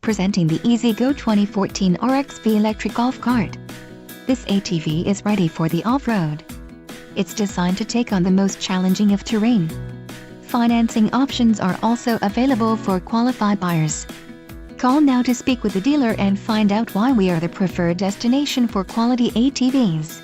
Presenting the Otsego 2014 RXV electric golf cart. This ATV is ready for the off-road. It's designed to take on the most challenging of terrain. Financing options are also available for qualified buyers. Call now to speak with the dealer and find out why we are the preferred destination for quality ATVs.